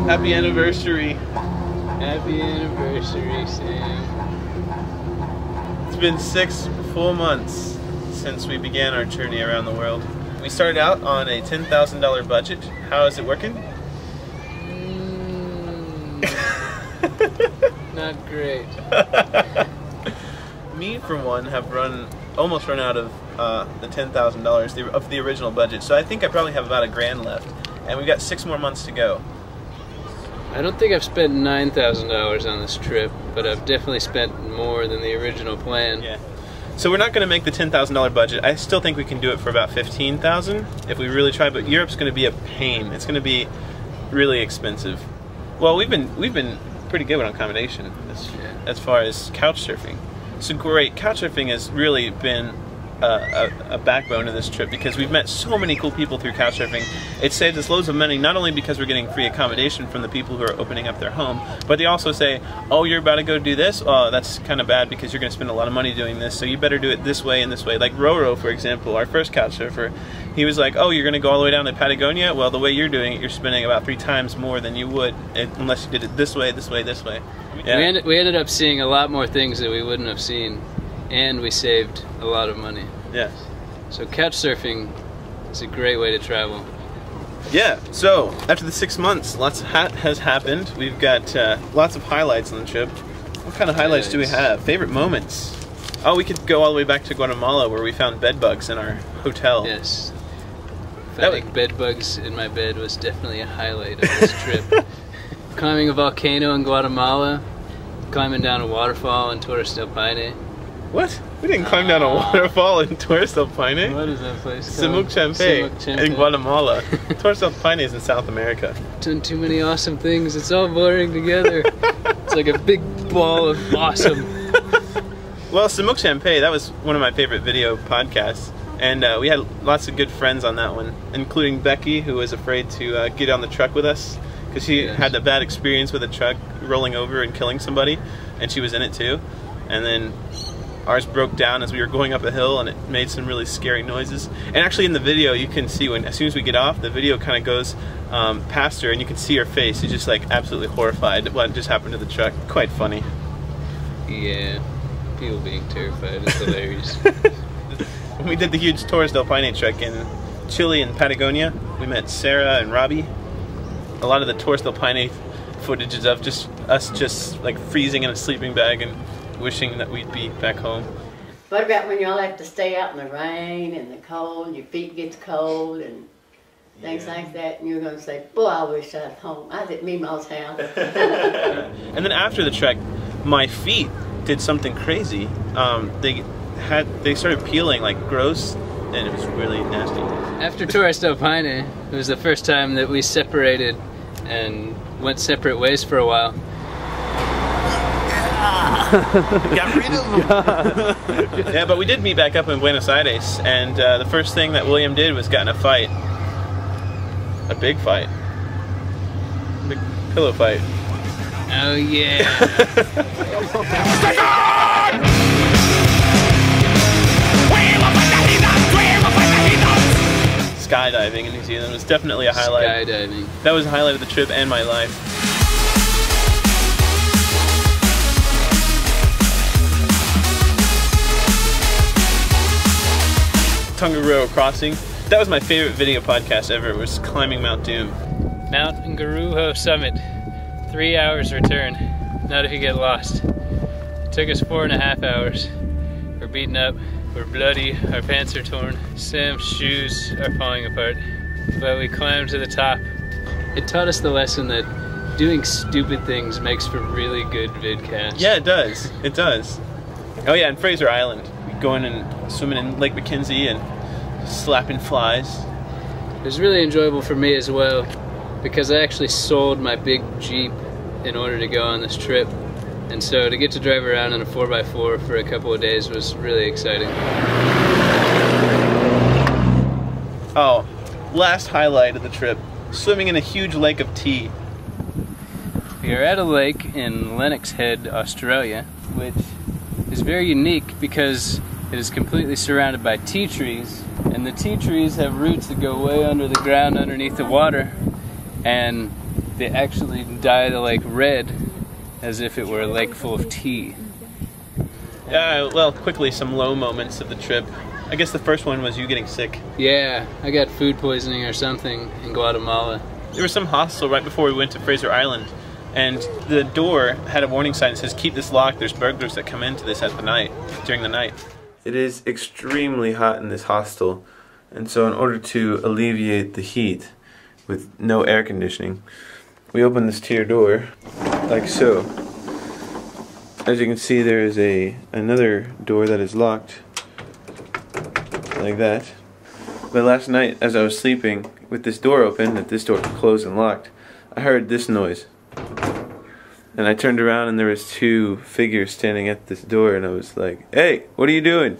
Happy anniversary. Happy anniversary, Sam. It's been 6 full months since we began our journey around the world. We started out on a $10,000 budget. How is it working? Not great. Me, for one, have almost run out of the $10,000 of the original budget. So I think I probably have about $1,000 left. And we've got 6 more months to go. I don't think I've spent $9,000 on this trip, but I've definitely spent more than the original plan. Yeah. So we're not going to make the $10,000 budget. I still think we can do it for about $15,000 if we really try. But Europe's going to be a pain. It's going to be really expensive. Well, we've been pretty good on accommodation as far as couch surfing. So great. Couch surfing has really been a backbone of this trip because we've met so many cool people through couch surfing. It saves us loads of money, not only because we're getting free accommodation from the people who are opening up their home, but they also say, oh, you're about to go do this? Oh, that's kind of bad because you're going to spend a lot of money doing this, so you better do it this way and this way. Like Roro, for example, our first couch surfer, he was like, oh, you're going to go all the way down to Patagonia? Well, the way you're doing it, you're spending about 3 times more than you would unless you did it this way, this way, this way. Yeah. We ended up seeing a lot more things that we wouldn't have seen, and we saved a lot of money. Yes. So couch surfing is a great way to travel. Yeah, so after the 6 months, lots has happened. We've got lots of highlights on the trip. What kind of highlights do we have? Favorite moments? Oh, we could go all the way back to Guatemala where we found bed bugs in our hotel. Yes. Finding bed bugs in my bed was definitely a highlight of this trip. Climbing a volcano in Guatemala, climbing down a waterfall in Torres del Paine. What? We didn't climb down a waterfall in Torres del Paine? What is that place called? Semuc Champe in Guatemala. Torres del Paine is in South America. Done too many awesome things. It's all blurring together. It's like a big ball of awesome. Well, Semuc Champe, that was one of my favorite video podcasts. And we had lots of good friends on that one, including Becky, who was afraid to get on the truck with us because she had a bad experience with a truck rolling over and killing somebody, and she was in it too. And then ours broke down as we were going up a hill, and it made some really scary noises. And actually in the video you can see as soon as we get off, the video kind of goes past her and you can see her face. She's just like absolutely horrified at what just happened to the truck. Quite funny. Yeah, people being terrified is hilarious. When we did the huge Torres del Paine trek in Chile and Patagonia, we met Sarah and Robbie. A lot of the Torres del Paine footage is of us like freezing in a sleeping bag and wishing that we'd be back home. What about when y'all have to stay out in the rain and the cold, your feet gets cold and things like that, and you're going to say, boy, I wish I was home. I was at Meemaw's house. And then after the trek, my feet did something crazy. They started peeling like gross, and it was really nasty. After Torres del Paine, it was the first time that we separated and went separate ways for a while. Got rid of them. Yeah, but we did meet back up in Buenos Aires, and the first thing that William did was got in a fight. A big fight. Big pillow fight. Oh yeah. Skydiving in New Zealand was definitely a highlight. Skydiving. That was a highlight of the trip and my life. Tongariro Crossing. That was my favorite video podcast ever, was climbing Mount Doom. Mount Nguruho Summit. 3 hours return. Not if you get lost. It took us 4.5 hours. We're beaten up, we're bloody, our pants are torn, Sam's shoes are falling apart. But we climbed to the top. It taught us the lesson that doing stupid things makes for really good vidcasts. Yeah, it does. It does. Oh yeah, and Fraser Island. Going and swimming in Lake McKenzie and slapping flies. It was really enjoyable for me as well because I actually sold my big Jeep in order to go on this trip, and so to get to drive around in a 4x4 for a couple of days was really exciting. Oh, last highlight of the trip, swimming in a huge lake of tea. We are at a lake in Lennox Head, Australia, which is very unique because It is completely surrounded by tea trees, and the tea trees have roots that go way under the ground underneath the water, and they actually dye the lake red as if it were a lake full of tea. Well, quickly, some low moments of the trip. I guess the first one was you getting sick. Yeah, I got food poisoning or something in Guatemala. There was some hostel right before we went to Fraser Island, and the door had a warning sign that says, "Keep this locked, there's burglars that come into this during the night." It is extremely hot in this hostel, and so in order to alleviate the heat with no air conditioning, we open this tier door like so. As you can see, there is another door that is locked like that. But last night, as I was sleeping with this door open, this door closed and locked, I heard this noise. And I turned around and there was two figures standing at this door, and I was like, "Hey, what are you doing?"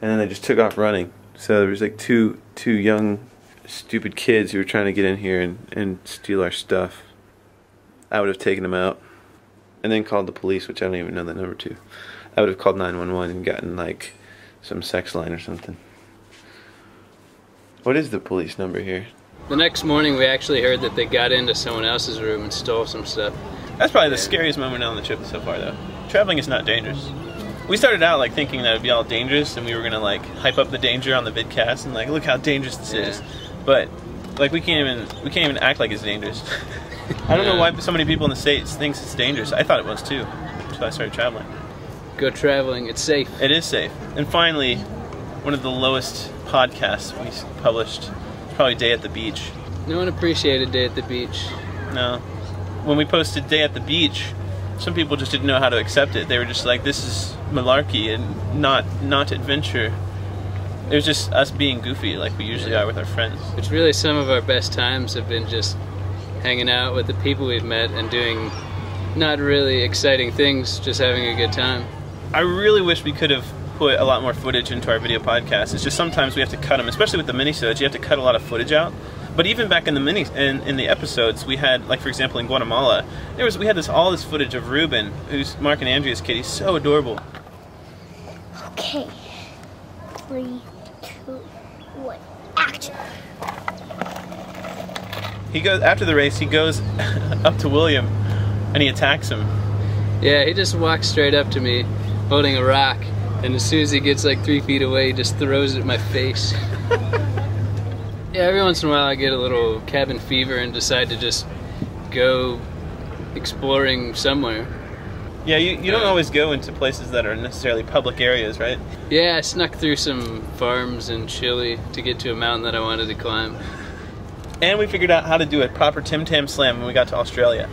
And then they just took off running. So there was like two young stupid kids who were trying to get in here and steal our stuff. I would have taken them out and then called the police, which I don't even know the number to. I would have called 911 and gotten like some sex line or something. What is the police number here? The next morning we actually heard that they got into someone else's room and stole some stuff. That's probably the scariest moment on the trip so far, though. Traveling is not dangerous. We started out like thinking that it'd be all dangerous, and we were gonna like hype up the danger on the vidcast and like, look how dangerous this is. But like we can't even act like it's dangerous. I don't know why so many people in the States thinks it's dangerous. I thought it was too, so I started traveling. Go traveling, it's safe. It is safe. And finally, one of the lowest podcasts we published is probably Day at the Beach. No one appreciated Day at the Beach. No. When we posted Day at the Beach, some people just didn't know how to accept it. They were just like, this is malarkey and not adventure. It was just us being goofy like we usually are with our friends. Which really some of our best times have been just hanging out with the people we've met and doing not really exciting things, just having a good time. I really wish we could have put a lot more footage into our video podcast. It's just sometimes we have to cut them, especially with the minisodes. You have to cut a lot of footage out. But even back in the in the episodes, we had, like for example in Guatemala, we had all this footage of Ruben, who's Mark and Andrea's kid. He's so adorable. Okay, 3, 2, 1, action. He goes after the race. He goes up to William, and he attacks him. Yeah, he just walks straight up to me, holding a rock, and as soon as he gets like 3 feet away, he just throws it at my face. Yeah, every once in a while I get a little cabin fever and decide to just go exploring somewhere. Yeah, you don't always go into places that are necessarily public areas, right? Yeah, I snuck through some farms in Chile to get to a mountain that I wanted to climb. And we figured out how to do a proper Tim Tam Slam when we got to Australia.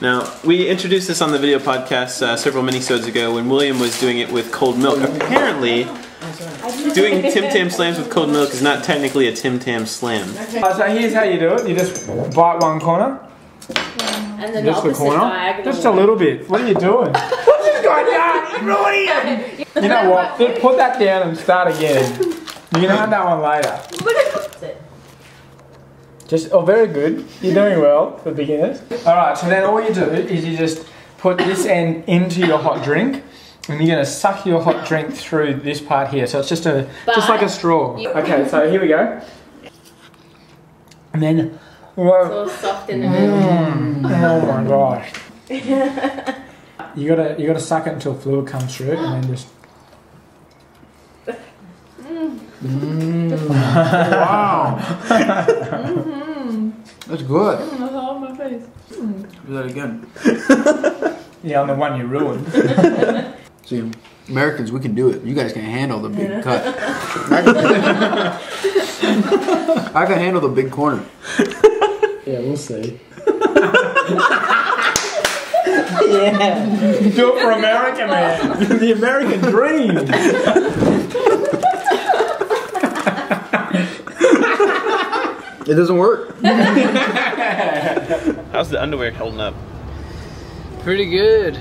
Now, we introduced this on the video podcast several minisodes ago when William was doing it with cold milk. Apparently, doing Tim Tam Slams with cold milk is not technically a Tim Tam Slam. So here's how you do it. You just bite one corner. And then Just the corner. Just a little bit. What are you doing? What's this guy doing? Brilliant! You know what? Just put that down and start again. You can have that one later. Very good. You're doing well for beginners. Alright, so then all you do is you just put this end into your hot drink, and you're going to suck your hot drink through this part here. So it's just like a straw. Okay, so here we go. And then It's all soft in the middle. oh my gosh. You gotta suck it until fluid comes through, and then just wow. That's good. That's all on my face. Do that again. Yeah, on the one you ruined. See, Americans, we can do it. You guys can handle the big cut. I can handle the big corner. Yeah, we'll see. Yeah. Do it for America, man. The American dream. It doesn't work. How's the underwear holding up? Pretty good.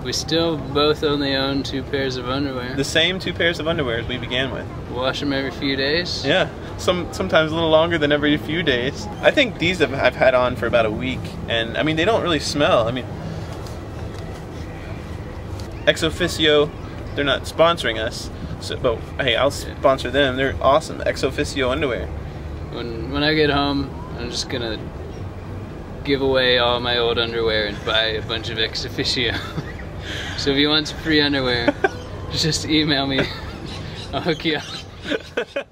We still both only own 2 pairs of underwear. The same 2 pairs of underwear as we began with. Wash them every few days. Yeah, sometimes a little longer than every few days. I think these I've had on for about a week, and I mean they don't really smell. I mean, ex officio, they're not sponsoring us, So, but hey, I'll sponsor them. They're awesome. Ex Officio underwear. When I get home, I'm just gonna give away all my old underwear and buy a bunch of Ex Officio. So if you want some free underwear, just email me. I'll hook you up.